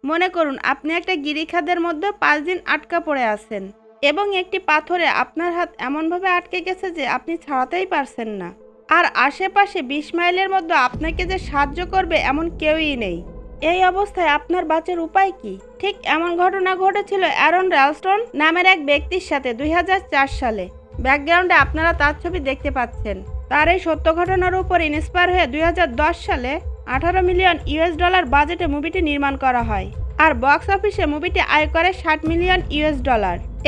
মনে করুন আপনি একটা গিরিখাদের মধ্যে 5 দিন আটকা পড়ে আছেন এবং একটি পাথরে আপনার হাত এমনভাবে আটকে গেছে যে আপনি ছাড়াতেই পারছেন না, আর আশেপাশে 20 মাইলের মধ্যে আপনাকে যে সাহায্য করবে এমন কেউই নেই। এই অবস্থায় আপনার বাঁচার উপায় কি? ঠিক এমন ঘটনা ঘটেছিল অ্যারন র্যালস্টন নামের এক ব্যক্তির সাথে 2004 সালে। ব্যাকগ্রাউন্ডে আপনারা তার ছবি দেখতে পাচ্ছেন। তার এই সত্য ঘটনার উপর ইন্সপায়ার হয়ে 2010 সালে $18 মিলিয়ন বাজেটে মুভিটি নির্মাণ করা হয়, আর বক্স অফিসে মুভিটি আয় করে $60 মিলিয়ন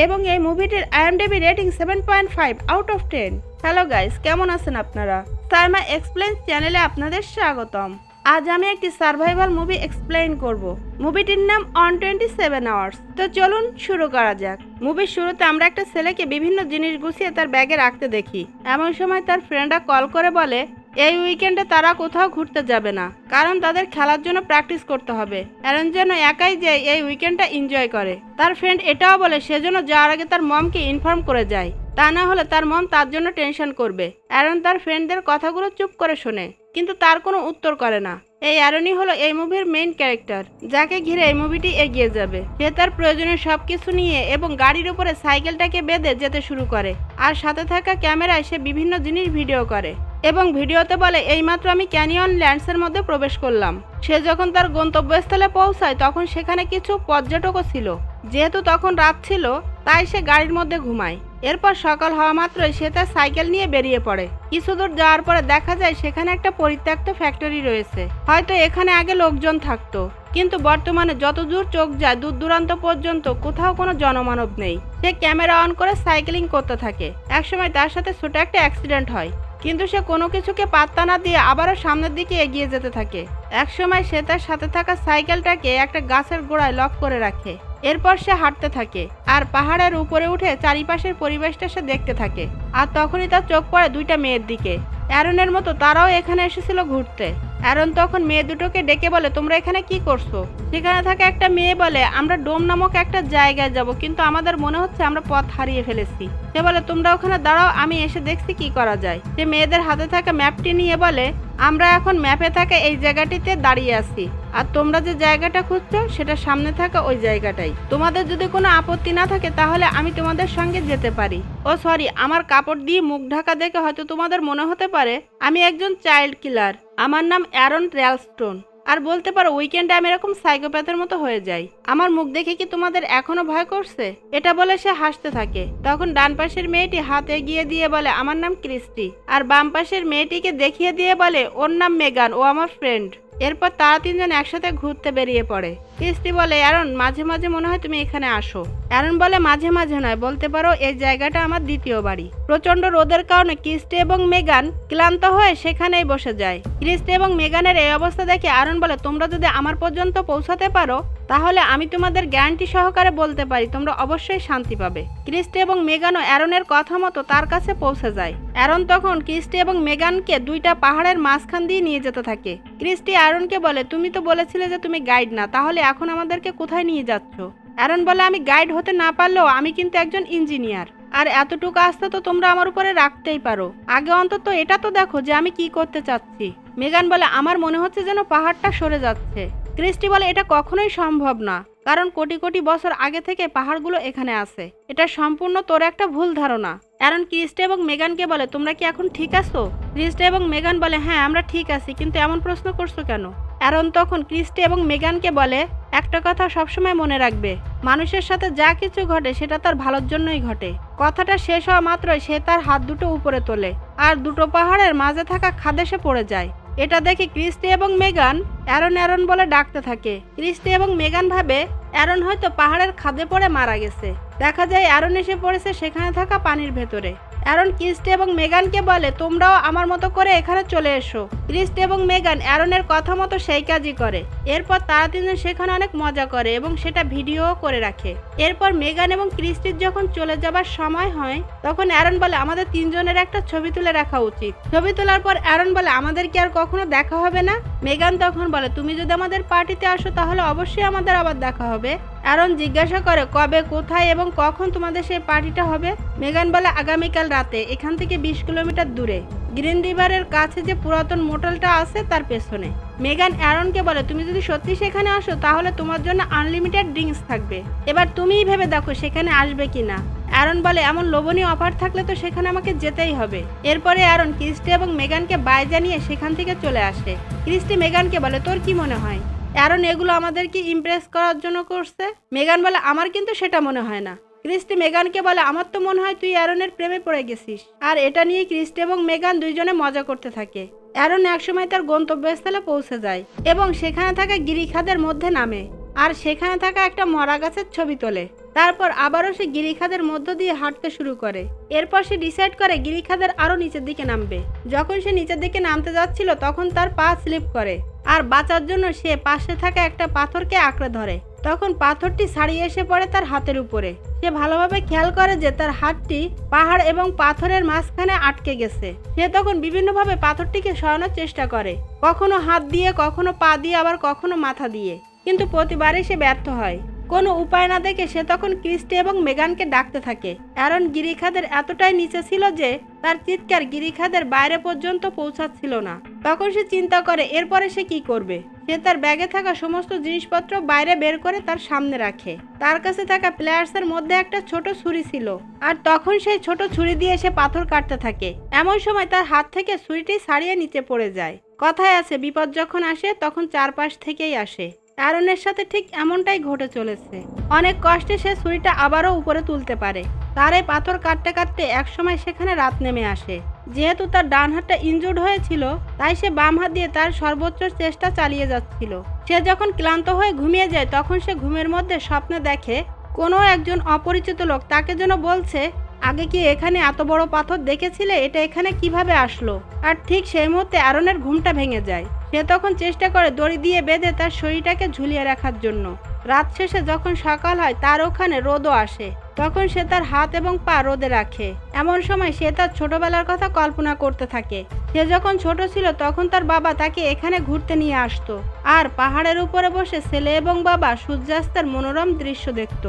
এবং এই মুভিটির IMDb rating 7.5 out of 10। Hello guys, কেমন আছেন আপনারা? সাইমা এক্সপ্লেইন চ্যানেলে আপনাদের স্বাগতম। আজ আমি একটি সার্ভাইভাল মুভি এক্সপ্লেইন করব। মুভিটির নাম অন 27 আওয়ার্স। তো চলুন শুরু করা যাক। মুভির শুরুতে আমরা একটা ছেলেকে বিভিন্ন জিনিস গুছিয়ে তার ব্যাগে রাখতে দেখি। এমন সময় তার ফ্রেন্ডরা কল করে বলে এই উইকেন্ডে তারা কোথাও ঘুরতে যাবে না, কারণ তাদের খেলার জন্য প্র্যাকটিস করতে হবে। অ্যারন যেন একাই যে এই উইকেন্ডটা এনজয় করে। তার ফ্রেন্ড এটাও বলে সে যেন যাওয়ার আগে তার মমকে ইনফর্ম করে যায়, তা না হলে তার মম তার জন্য টেনশন করবে। অ্যারন তার ফ্রেন্ডদের কথাগুলো চুপ করে শোনে, কিন্তু তার কোনো উত্তর করে না। এই অ্যারনই হলো এই মুভির মেইন ক্যারেক্টার, যাকে ঘিরে এই মুভিটি এগিয়ে যাবে। সে তার প্রয়োজনীয় সবকিছু নিয়ে এবং গাড়ির উপরে সাইকেলটাকে বেঁধে যেতে শুরু করে, আর সাথে থাকা ক্যামেরায় সে বিভিন্ন জিনিস ভিডিও করে এবং ভিডিওতে বলে এইমাত্র আমি ক্যানিয়ন ল্যান্ডসের মধ্যে প্রবেশ করলাম। সে যখন তার গন্তব্যস্থলে পৌঁছায় তখন সেখানে কিছু পর্যটকও ছিল। যেহেতু তখন রাত ছিল তাই সে গাড়ির মধ্যে ঘুমায়। এরপর সকাল হওয়া মাত্রই সে তার সাইকেল নিয়ে বেরিয়ে পড়ে। কিছু দূর যাওয়ার পরে দেখা যায় সেখানে একটা পরিত্যক্ত ফ্যাক্টরি রয়েছে। হয়তো এখানে আগে লোকজন থাকতো, কিন্তু বর্তমানে যত দূর চোখ যায় দূর দূরান্ত পর্যন্ত কোথাও কোনো জনমানব নেই। সে ক্যামেরা অন করে সাইকেলিং করতে থাকে। একসময় তার সাথে ছোট একটা অ্যাক্সিডেন্ট হয়, কিন্তু সে কোনো কিছুকে পাত্তা না দিয়ে আবারও সামনের দিকে এগিয়ে যেতে থাকে। একসময় সে তার সাথে থাকা সাইকেলটাকে একটা গাছের গোড়ায় লক করে রাখে। এরপর সে হাঁটতে থাকে আর পাহাড়ের উপরে উঠে চারিপাশের পরিবেশটা সে দেখতে থাকে। আর তখনই তার চোখ পড়ে দুইটা মেয়ের দিকে। অ্যারনের মতো তারাও এখানে এসেছিল ঘুরতে। অ্যারন তখন মেয়ে দুটোকে ডেকে বলে তোমরা এখানে কি করছো? সেখানে থাকা একটা মেয়ে বলে আমরা ডোম নামক একটা জায়গায় যাব, কিন্তু আমাদের মনে হচ্ছে আমরা পথ হারিয়ে ফেলেছি। সে বলে তোমরা ওখানে দাঁড়াও, আমি এসে দেখছি কি করা যায়। সে মেয়েদের হাতে থাকা ম্যাপটি নিয়ে বলে আমরা এখন ম্যাপে থাকা এই জায়গাটিতে দাঁড়িয়ে আছি, আর তোমরা যে জায়গাটা খুঁজছো সেটা সামনে থাকা ওই জায়গাটাই। তোমাদের যদি কোনো আপত্তি না থাকে তাহলে আমি তোমাদের সঙ্গে যেতে পারি। ও সরি, আমার কাপড় দিয়ে মুখ ঢাকা দেখে হয়তো তোমাদের মনে হতে পারে আমি একজন চাইল্ড কিলার। আমার নাম অ্যারন র্যালস্টন। আর বলতে পারো উইকেন্ডে আমি এরকম সাইকোপ্যাথের মতো হয়ে যাই। আমার মুখ দেখে কি তোমাদের এখনো ভয় করছে? এটা বলে সে হাসতে থাকে। তখন ডান পাশের মেয়েটি হাত এগিয়ে দিয়ে বলে আমার নাম ক্রিস্টি, আর বাম পাশের মেয়েটিকে দেখিয়ে দিয়ে বলে ওর নাম মেগান, ও আমার ফ্রেন্ড। এরপর তারা তিনজন একসাথে ঘুরতে বেরিয়ে পড়ে। ক্রিস্টি বলে অ্যারন মাঝে মাঝে মনে হয় তুমি এখানে আসো। অ্যারন বলে মাঝে মাঝে নয়, বলতে পারো এই জায়গাটা আমার দ্বিতীয় বাড়ি। প্রচন্ড রোদের কারণে ক্রিস্টি এবং মেগান ক্লান্ত হয়ে সেখানেই বসে যায়। ক্রিস্টি এবং মেগানের এই অবস্থা দেখে অ্যারন বলে তোমরা যদি আমার পর্যন্ত পৌঁছাতে পারো তাহলে আমি তোমাদের গ্যারান্টি সহকারে বলতে পারি তোমরা অবশ্যই শান্তি পাবে। ক্রিস্টি এবং মেগানও অ্যারনের কথা মতো তার কাছে পৌঁছে যায়। অ্যারন তখন ক্রিস্টি এবং মেগানকে দুইটা পাহাড়ের মাঝখান দিয়ে নিয়ে যেতে থাকে। ক্রিস্টি অ্যারনকে বলে তুমি তো বলেছিলে যে তুমি গাইড না, তাহলে এখন আমাদেরকে কোথায় নিয়ে যাচ্ছ? অ্যারন বলে আমি গাইড হতে না পারলেও আমি কিন্তু একজন ইঞ্জিনিয়ার, আর এতটুকু আস্থা তো তোমরা আমার উপরে রাখতেই পারো। আগে অন্তত এটা তো দেখো যে আমি কি করতে চাচ্ছি। মেগান বলে আমার মনে হচ্ছে যেন পাহাড়টা সরে যাচ্ছে। ক্রিস্টি বলে এটা কখনোই সম্ভব না, কারণ কোটি কোটি বছর আগে থেকে পাহাড়গুলো এখানে আছে। এটা সম্পূর্ণ তোর একটা ভুল ধারণা। অ্যারন ক্রিস্টি এবং মেগানকে বলে তোমরা কি এখন ঠিক আছো? ক্রিস্টি এবং মেগান বলে হ্যাঁ আমরা ঠিক আছি, কিন্তু এমন প্রশ্ন করছো কেন? অ্যারন তখন ক্রিস্টি এবং মেগানকে বলে একটা কথা সবসময় মনে রাখবে, মানুষের সাথে যা কিছু ঘটে সেটা তার ভালোর জন্যই ঘটে। কথাটা শেষ হওয়া মাত্রই সে তার হাত দুটো উপরে তোলে আর দুটো পাহাড়ের মাঝে থাকা খাদে সে পড়ে যায়। এটা দেখে ক্রিস্টি এবং মেগান অ্যারন অ্যারন বলে ডাকতে থাকে। ক্রিস্টি এবং মেগান ভাবে অ্যারন হয়তো পাহাড়ের খাদে পড়ে মারা গেছে। দেখা যায় অ্যারন এসে পড়েছে সেখানে থাকা পানির ভেতরে। অ্যারন ক্রিস্টি এবং মেগানকে বলে তোমরাও আমার মতো করে এখানে চলে এসো। ক্রিস্টি এবং মেগান অ্যারনের কথা মতো সেই কাজই করে। এরপর তারা তিনজন সেখানে অনেক মজা করে এবং সেটা ভিডিও করে রাখে। এরপর মেগান এবং ক্রিস্টির যখন চলে যাবার সময় হয় তখন অ্যারন বলে আমাদের তিনজনের একটা ছবি তুলে রাখা উচিত। ছবি তোলার পর অ্যারন বলে আমাদের কি আর কখনো দেখা হবে না? মেগান তখন বলে তুমি যদি আমাদের পার্টিতে আসো তাহলে অবশ্যই আমাদের আবার দেখা হবে। অ্যারন জিজ্ঞাসা করে কবে, কোথায় এবং কখন তোমাদের সেই পার্টিটা হবে? মেগান বলে আগামীকাল রাতে, এখান থেকে 20 কিলোমিটার দূরে গ্রিন রিভারের কাছে যে পুরাতন মোটেলটা আছে তার পেছনে। মেগান অ্যারনকে বলে, তুমি যদি সত্যি সেখানে আসো তাহলে তোমার জন্য আনলিমিটেড ড্রিঙ্কস থাকবে, এবার তুমিই ভেবে দেখো সেখানে আসবে কিনা। অ্যারন বলে, এমন লোভনীয় অফার থাকলে তো সেখানে আমাকে যেতেই হবে। এরপরে অ্যারন ক্রিস্টি এবং মেগানকে বাই জানিয়ে সেখান থেকে চলে আসে। ক্রিস্টি মেগানকে বলে, তোর কি মনে হয় অ্যারন এগুলো আমাদেরকে ইমপ্রেস করার জন্য করছে? মেগান বলে, আমার কিন্তু সেটা মনে হয় না। ক্রিস্টি মেগানকে বলে, আমার তো মনে হয় তুই অ্যারনের প্রেমে পড়ে গেছিস। আর এটা নিয়ে ক্রিস্টি এবং মেগান দুইজনে মজা করতে থাকে। অ্যারন একসময় তার গন্তব্যস্থলে পৌঁছে যায় এবং সেখানে থাকা গিরিখাদের মধ্যে নামে আর সেখানে থাকা একটা মরা গাছের ছবি তোলে। তারপর আবারও সে গিরিখাদের মধ্য দিয়ে হাঁটতে শুরু করে। এরপর সে ডিসাইড করে গিরিখাদের আরো নিচের দিকে নামবে। যখন সে নিচের দিকে নামতে যাচ্ছিল তখন তার পা স্লিপ করে আর বাঁচার জন্য সে পাশে থাকা একটা পাথরকে আঁকড়ে ধরে। তখন পাথরটি ছাড়িয়ে এসে পড়ে তার হাতের উপরে। সে ভালোভাবে খেয়াল করে যে তার হাতটি পাহাড় এবং পাথরের মাঝখানে আটকে গেছে। সে তখন বিভিন্নভাবে পাথরটিকে সরানোর চেষ্টা করে, কখনো হাত দিয়ে, কখনো পা দিয়ে, আবার কখনো মাথা দিয়ে, কিন্তু প্রতিবারই সে ব্যর্থ হয়। কোনো উপায় না দেখে সে তখন ক্রিস্টি এবং মেগানকে ডাকতে থাকে। অ্যারন গিরিখাদের এতটাই নিচে ছিল যে তার চিৎকার গিরিখাদের বাইরে পর্যন্ত পৌঁছাচ্ছিল না। তখন সে চিন্তা করে এরপরে সে কি করবে। সে তার ব্যাগে থাকা সমস্ত জিনিসপত্র বাইরে বের করে তার সামনে রাখে। তার কাছে থাকা প্লেয়ার্সের মধ্যে একটা ছোট ছুরি ছিল আর তখন সেই ছোট ছুরি দিয়ে সে পাথর কাটতে থাকে। এমন সময় তার হাত থেকে ছুরিটি ছাড়িয়ে নিচে পড়ে যায়। কথায় আছে, বিপদ যখন আসে তখন চারপাশ থেকেই আসে। অ্যারনের সাথে ঠিক এমনটাই ঘটে চলেছে। অনেক কষ্টে সে ছুরিটা আবারও উপরে তুলতে পারে। তার এই পাথর কাটতে কাটতে একসময় সেখানে রাত নেমে আসে। যেহেতু তার ডান হাতটা ইনজুর্ড হয়েছিল তাই সে বাম হাত দিয়ে তার সর্বোচ্চ চেষ্টা চালিয়ে যাচ্ছিল। সে যখন ক্লান্ত হয়ে ঘুমিয়ে যায় তখন সে ঘুমের মধ্যে স্বপ্নে দেখে কোনো একজন অপরিচিত লোক তাকে যেন বলছে, আগে কি এখানে এত বড় পাথর দেখেছিলে? এটা এখানে কিভাবে আসলো? আর ঠিক সেই মুহূর্তে অ্যারনের ঘুমটা ভেঙে যায়। সে তখন চেষ্টা করে দড়ি দিয়ে বেঁধে তার শরীরটাকে ঝুলিয়ে রাখার জন্য। রাত শেষে যখন সকাল হয় তার ওখানে রোদও আসে। তখন সে তার হাত এবং পা রোদে রাখে। এমন সময় সে তার ছোটবেলার কথা কল্পনা করতে থাকে। সে যখন ছোট ছিল তখন তার বাবা তাকে এখানে ঘুরতে নিয়ে আসতো আর পাহাড়ের উপরে বসে ছেলে এবং বাবা সূর্যাস্তের মনোরম দৃশ্য দেখত।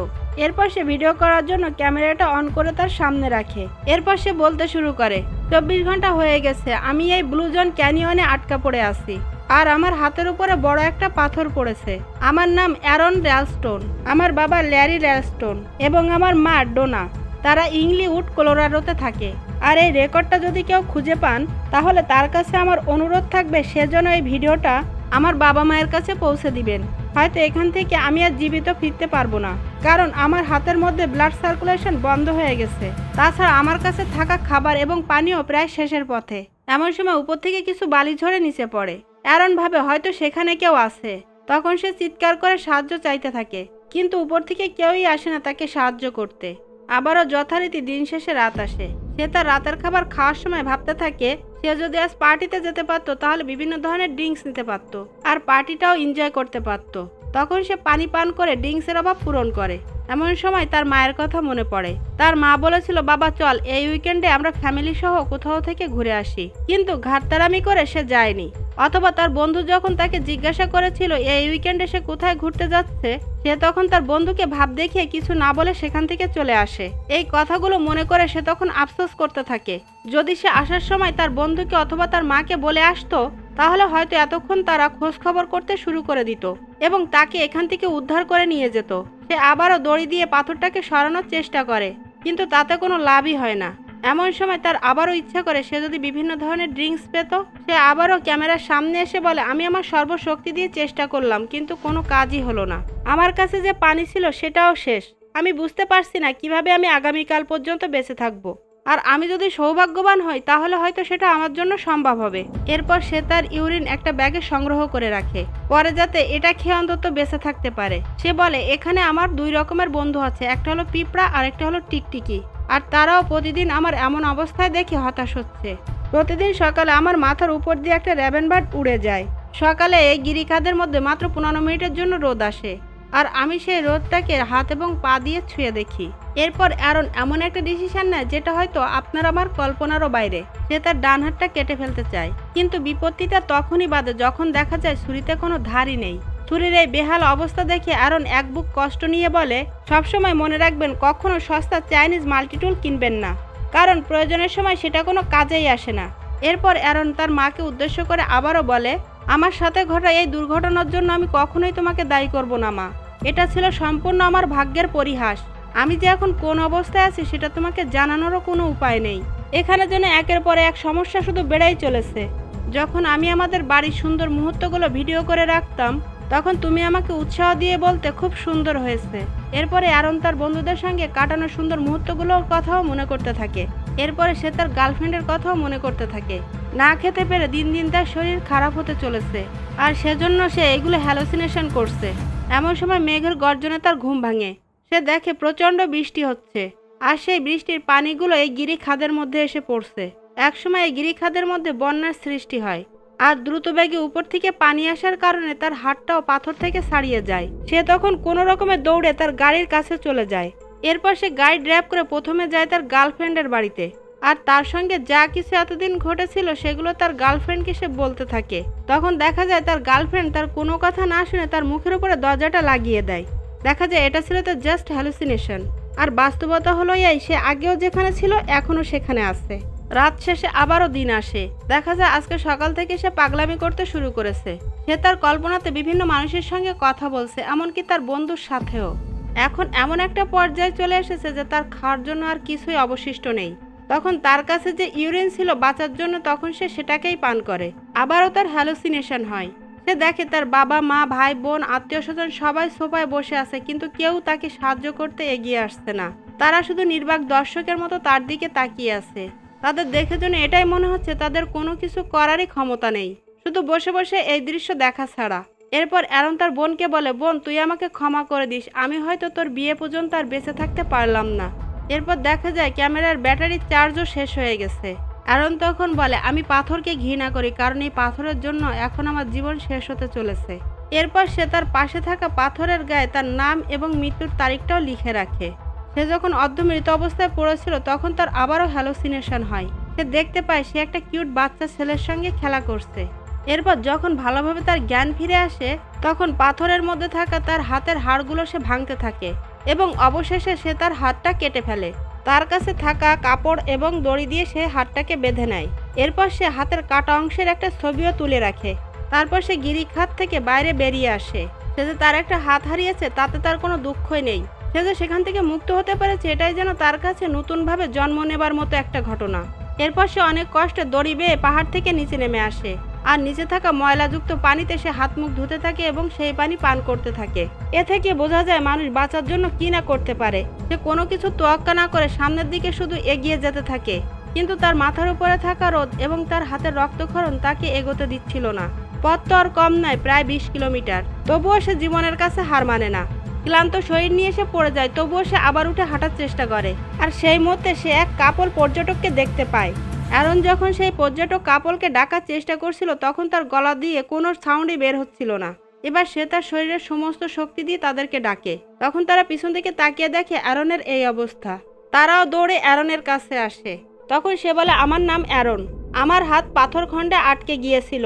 এরপর সে ভিডিও করার জন্য ক্যামেরাটা অন করে তার সামনে রাখে। এরপর সে বলতে শুরু করে, 24 ঘন্টা হয়ে গেছে আমি এই ব্লু জোন ক্যানিয়নে আটকা পড়ে আছি আর আমার হাতের উপরে বড় একটা পাথর পড়েছে। আমার নাম অ্যারন র্যালস্টোন, আমার বাবা ল্যারি র্যালস্টোন এবং আমার মা ডোনা। তারা ইংলিউড কলোরাডোতে থাকে। আর এই রেকর্ডটা যদি কেউ খুঁজে পান তাহলে তার কাছে আমার অনুরোধ থাকবে সেজন্য এই ভিডিওটা আমার বাবা মায়ের কাছে পৌঁছে দিবেন। হয়তো এখান থেকে আমি আর জীবিত ফিরতে পারবো না, কারণ আমার হাতের মধ্যে ব্লাড সার্কুলেশন বন্ধ হয়ে গেছে। তাছাড়া আমার কাছে থাকা খাবার এবং পানীয় প্রায় শেষের পথে। এমন সময় উপর থেকে কিছু বালি ঝরে নিচে পড়ে। অ্যারন ভাবে হয়তো সেখানে কেউ আছে। তখন সে চিৎকার করে সাহায্য চাইতে থাকে, কিন্তু উপর থেকে কেউই আসে না তাকে সাহায্য করতে। আবারও যথারীতি দিন শেষে রাত আসে। সে তার রাতের খাবার খাওয়ার সময় ভাবতে থাকে সে যদি আজ পার্টিতে যেতে পারতো তাহলে বিভিন্ন ধরনের ড্রিঙ্কস নিতে পারতো আর পার্টিটাও এনজয় করতে পারতো। তখন সে পানি পান করে ড্রিঙ্কসের অভাব পূরণ করে। এমন সময় তার মায়ের কথা মনে পড়ে। তার মা বলেছিল, বাবা চল এই উইকেন্ডে আমরা ফ্যামিলি সহ কোথাও থেকে ঘুরে আসি, কিন্তু ঘাটতারামি করে সে যায়নি। অথবা তার বন্ধু যখন তাকে জিজ্ঞাসা করেছিল এই উইকেন্ডে সে কোথায় ঘুরতে যাচ্ছে, সে তখন তার বন্ধুকে ভাব দেখিয়ে কিছু না বলে সেখান থেকে চলে আসে। এই কথাগুলো মনে করে সে তখন আফসোস করতে থাকে। যদি সে আসার সময় তার বন্ধুকে অথবা তার মাকে বলে আসতো তাহলে হয়তো এতক্ষণ তারা খোঁজ খবর করতে শুরু করে দিত এবং তাকে এখান থেকে উদ্ধার করে নিয়ে যেত। সে আবারও দড়ি দিয়ে পাথরটাকে সরানোর চেষ্টা করে, কিন্তু তাতে কোনো লাভই হয় না। এমন সময় তার আবারও ইচ্ছা করে সে যদি বিভিন্ন ধরনের ড্রিঙ্কস পেত। সে আবারও ক্যামেরার সামনে এসে বলে, আমি আমার সর্বশক্তি দিয়ে চেষ্টা করলাম কিন্তু কোনো কাজই হলো না। আমার কাছে যে পানি ছিল সেটাও শেষ। আমি বুঝতে পারছি না কিভাবে আমি আগামীকাল পর্যন্ত বেঁচে থাকবো। আর আমি যদি সৌভাগ্যবান হই তাহলে হয়তো সেটা আমার জন্য সম্ভব হবে। এরপর সে তার ইউরিন একটা ব্যাগে সংগ্রহ করে রাখে, পরে যাতে এটা খেয়ে অন্তত বেঁচে থাকতে পারে। সে বলে, এখানে আমার 2 রকমের বন্ধু আছে, একটা হলো পিঁপড়া আর একটা হলো টিকটিকি, আর তারাও প্রতিদিন আমার এমন অবস্থায় দেখে হতাশ হচ্ছে। প্রতিদিন সকালে আমার মাথার উপর দিয়ে একটা র্যাবেন বার্ড উড়ে যায়। সকালে এই গিরিখাদের মধ্যে মাত্র 15 মিনিটের জন্য রোদ আসে আর আমি সেই রোদটাকে হাত এবং পা দিয়ে ছুঁয়ে দেখি। এরপর অ্যারন এমন একটা ডিসিশন নেয় যেটা হয়তো আপনার আমার কল্পনারও বাইরে। সে তার ডান হাতটা কেটে ফেলতে চায়, কিন্তু বিপত্তিটা তখনই বাধে যখন দেখা যায় ছুরিতে কোনো ধারই নেই। ছুরির এই বেহাল অবস্থা দেখে অ্যারন এক বুক কষ্ট নিয়ে বলে, সবসময় মনে রাখবেন কখনো সস্তা চাইনিজ মাল্টিটুল কিনবেন না, কারণ প্রয়োজনের সময় সেটা কোনো কাজেই আসে না। এরপর অ্যারন তার মাকে উদ্দেশ্য করে আবারও বলে, আমার সাথে ঘটা এই দুর্ঘটনার জন্য আমি কখনোই তোমাকে দায়ী করব না মা। এটা ছিল সম্পূর্ণ আমার ভাগ্যের পরিহাস। আমি যে এখন কোন অবস্থায় আছি সেটা তোমাকে জানানোরও কোনো উপায় নেই। এখানে যেন একের পর এক সমস্যা শুধু বেড়েই চলেছে। যখন আমি আমাদের বাড়ির সুন্দর মুহূর্তগুলো ভিডিও করে রাখতাম তখন তুমি আমাকে উৎসাহ দিয়ে বলতে খুব সুন্দর হয়েছে। এরপরে অ্যারন তার বন্ধুদের সঙ্গে কাটানো সুন্দর মুহূর্তগুলোর কথাও মনে করতে থাকে। এরপরে সে তার গার্লফ্রেন্ডের কথাও মনে করতে থাকে। না খেতে পেরে দিন দিন তার শরীর খারাপ হতে চলেছে, আর সেজন্য সে এগুলো হ্যালুসিনেশন করছে। এমন সময় মেঘের গর্জনে তার ঘুম ভাঙে। সে দেখে প্রচণ্ড বৃষ্টি হচ্ছে, আর সেই বৃষ্টির পানিগুলো এই গিরিখাদের মধ্যে এসে পড়ছে। একসময় এই গিরিখাদের মধ্যে বন্যার সৃষ্টি হয়, আর দ্রুতবেগে উপর থেকে পানি আসার কারণে তার হাতটাও পাথর থেকে ছাড়িয়ে যায়। সে তখন কোনো রকমে দৌড়ে তার গাড়ির কাছে চলে যায়। এরপর সে গাড়ি ড্রাইভ করে প্রথমে যায় তার গার্লফ্রেন্ডের বাড়িতে, আর তার সঙ্গে যা কিছু এতদিন ঘটেছিল সেগুলো তার গার্লফ্রেন্ডকে সে বলতে থাকে। তখন দেখা যায় তার গার্লফ্রেন্ড তার কোনো কথা না শুনে তার মুখের উপরে দরজাটা লাগিয়ে দেয়। দেখা যায় এটা ছিল তার জাস্ট হ্যালুসিনেশন, আর বাস্তবতা হলো এই সে আগেও যেখানে ছিল এখনও সেখানে আছে। রাত শেষে আবারও দিন আসে। দেখা যায় আজকে সকাল থেকে সে পাগলামি করতে শুরু করেছে। সে তার কল্পনাতে বিভিন্ন মানুষের সঙ্গে কথা বলছে, এমনকি তার বন্ধুর সাথেও। এখন এমন একটা পর্যায়ে চলে এসেছে যে তার খাওয়ার জন্য আর কিছুই অবশিষ্ট নেই। তখন তার কাছে যে ইউরিন ছিল বাঁচার জন্য তখন সে সেটাকেই পান করে। আবারও তার হ্যালুসিনেশন হয়। সে দেখে তার বাবা মা ভাই বোন আত্মীয় স্বজন সবাই সোফায় বসে আছে, কিন্তু কেউ তাকে সাহায্য করতে এগিয়ে আসছে না। তারা শুধু নির্বাক দর্শকের মতো তার দিকে তাকিয়ে আছে। তাদের দেখে যেন এটাই মনে হচ্ছে তাদের কোনো কিছু করারই ক্ষমতা নেই, শুধু বসে বসে এই দৃশ্য দেখা ছাড়া। এরপর অ্যারন তার বোনকে বলে, বোন তুই আমাকে ক্ষমা করে দিস, আমি হয়তো তোর বিয়ে পর্যন্ত আর বেঁচে থাকতে পারলাম না। এরপর দেখা যায় ক্যামেরার ব্যাটারির চার্জও শেষ হয়ে গেছে। অ্যারন তখন বলে, আমি পাথরকে ঘৃণা করি, কারণ এই পাথরের জন্য এখন আমার জীবন শেষ হতে চলেছে। এরপর সে তার পাশে থাকা পাথরের গায়ে তার নাম এবং মৃত্যুর তারিখটাও লিখে রাখে। সে যখন অর্ধমৃত অবস্থায় পড়েছিল তখন তার আবারও হ্যালুসিনেশন হয়। সে দেখতে পায় সে একটা কিউট বাচ্চা ছেলের সঙ্গে খেলা করছে। এরপর যখন ভালোভাবে তার জ্ঞান ফিরে আসে তখন পাথরের মধ্যে থাকা তার হাতের হাড়গুলো সে ভাঙতে থাকে, এবং অবশেষে সে তার হাতটা কেটে ফেলে। তার কাছে থাকা কাপড় এবং দড়ি দিয়ে সে হাতটাকে বেঁধে নেয়। এরপর সে হাতের কাটা অংশের একটা ছবিও তুলে রাখে। তারপর সে গিরিখাত থেকে বাইরে বেরিয়ে আসে। সে যে তার একটা হাত হারিয়েছে তাতে তার কোনো দুঃখই নেই। সে যে সেখান থেকে মুক্ত হতে পেরেছে এটাই যেন তার কাছে নতুনভাবে জন্ম নেবার মতো একটা ঘটনা। এরপর সে অনেক কষ্টে দড়ি বেয়ে পাহাড় থেকে নিচে নেমে আসে, আর নিচে থাকা ময়লাযুক্ত পানিতে সে হাত মুখ ধুতে থাকে এবং সেই পানি পান করতে থাকে। এ থেকে বোঝা যায় মানুষ বাঁচার জন্য কি না করতে পারে। সে কোনো কিছু তোয়াক্কা না করে সামনের দিকে শুধু এগিয়ে যেতে থাকে, কিন্তু তার মাথার উপরে থাকা রোদ এবং তার হাতের রক্তক্ষরণ তাকে এগোতে দিচ্ছিল না। পথ তো আর কম নয়, প্রায় 20 কিলোমিটার। তবুও সে জীবনের কাছে হার মানে না। ক্লান্ত শরীর নিয়ে সে পড়ে যায়, তবুও সে আবার উঠে হাঁটার চেষ্টা করে। আর সেই মুহূর্তে সে এক কাপল পর্যটককে দেখতে পায়। অ্যারন যখন সেই পর্যটক কাপলকে ডাকার চেষ্টা করছিল তখন তার গলা দিয়ে কোনো সাউন্ডই বের হচ্ছিল না। এবার সে তার শরীরের সমস্ত শক্তি দিয়ে তাদেরকে ডাকে। তখন তারা পিছন থেকে তাকিয়ে দেখে অ্যারনের এই অবস্থা। তারাও দৌড়ে অ্যারনের কাছে আসে। তখন সে বলে, আমার নাম অ্যারন, আমার হাত পাথর খণ্ডে আটকে গিয়েছিল।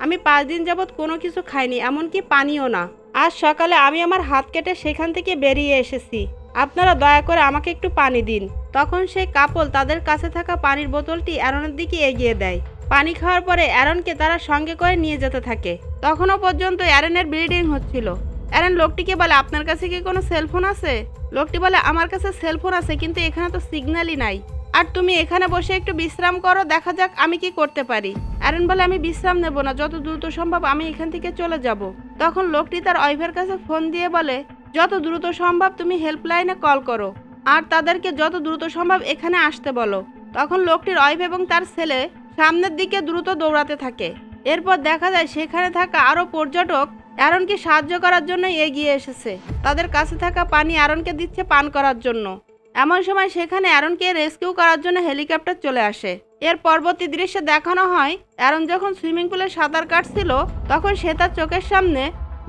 আমি 5 দিন যাবৎ কোনো কিছু খাইনি, এমনকি পানিও না। আজ সকালে আমি আমার হাত কেটে সেখান থেকে বেরিয়ে এসেছি। আপনারা দয়া করে আমাকে একটু পানি দিন। তখন সেই কাপল তাদের কাছে থাকা পানির বোতলটি অ্যারনের দিকে এগিয়ে দেয়। পানি খাওয়ার পরে অ্যারনকে তারা সঙ্গে করে নিয়ে যেতে থাকে। তখনও পর্যন্ত অ্যারনের ব্লিডিং হচ্ছিল। অ্যারন লোকটিকে বলে, আপনার কাছে কি কোনো সেলফোন আছে? লোকটি বলে, আমার কাছে সেলফোন আছে, কিন্তু এখানে তো সিগন্যালই নাই। আর তুমি এখানে বসে একটু বিশ্রাম করো, দেখা যাক আমি কি করতে পারি। অ্যারন বলে, আমি বিশ্রাম নেব না, যত দ্রুত সম্ভব আমি এখান থেকে চলে যাব। তখন লোকটি তার ওয়াইফের কাছে ফোন দিয়ে বলে, যত দ্রুত সম্ভব তুমি হেল্পলাইনে কল করো, আর তাদেরকে যত দ্রুত সম্ভব এখানে আসতে বলো। তখন লোকটির ওয়াইফ এবং তার ছেলে সামনের দিকে দ্রুত দৌড়াতে থাকে। এরপর দেখা যায় সেখানে থাকা আরও পর্যটক অ্যারনকে সাহায্য করার জন্য এগিয়ে এসেছে। তাদের কাছে থাকা পানি অ্যারনকে দিচ্ছে পান করার জন্য। এমন সময় সেখানে অ্যারনকে রেস্কিউ করার জন্য হেলিকপ্টার চলে আসে। এর পরবর্তী দৃশ্যে দেখানো হয় অ্যারন যখন সুইমিং পুলে সাঁতার কাটছিল তখন সে তার চোখের সামনে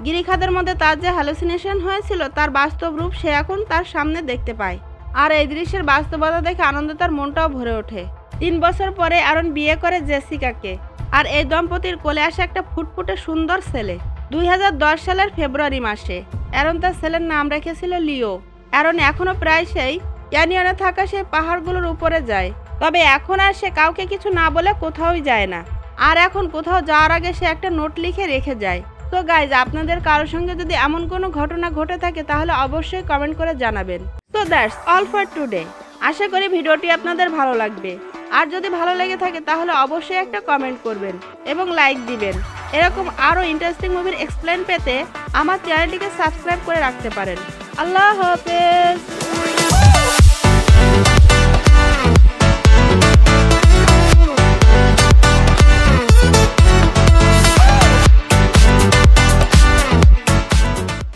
গিরিখাদের মধ্যে তার যে হ্যালুসিনেশন হয়েছিল তার বাস্তব রূপ সে এখন তার সামনে দেখতে পায়। আর এই দৃশ্যের বাস্তবতা দেখে আনন্দে তার মনটাও ভরে ওঠে। 3 বছর পরে অ্যারন বিয়ে করে জেসিকাকে, আর এই দম্পতির কোলে আসে একটা ফুটফুটে সুন্দর ছেলে। 2010 সালের ফেব্রুয়ারি মাসে অ্যারন তার ছেলের নাম রেখেছিল লিও। অ্যারন এখনও প্রায় সেই ক্যানিয়নে থাকা সেই পাহাড়গুলোর উপরে যায়, তবে এখন আর সে কাউকে কিছু না বলে কোথাওই যায় না। আর এখন কোথাও যাওয়ার আগে সে একটা নোট লিখে রেখে যায়। তো গাইজ, আপনাদের কারোর সঙ্গে যদি এমন কোনো ঘটনা ঘটে থাকে তাহলে অবশ্যই কমেন্ট করে জানাবেন। So that's all for today. আশা করি ভিডিওটি আপনাদের ভালো লাগবে। আর যদি ভালো লেগে থাকে তাহলে অবশ্যই একটা কমেন্ট করবেন এবং লাইক দিবেন। এরকম আরও ইন্টারেস্টিং মুভির এক্সপ্লেন পেতে আমার চ্যানেলটিকে সাবস্ক্রাইব করে রাখতে পারেন। আল্লাহ হাফেজ।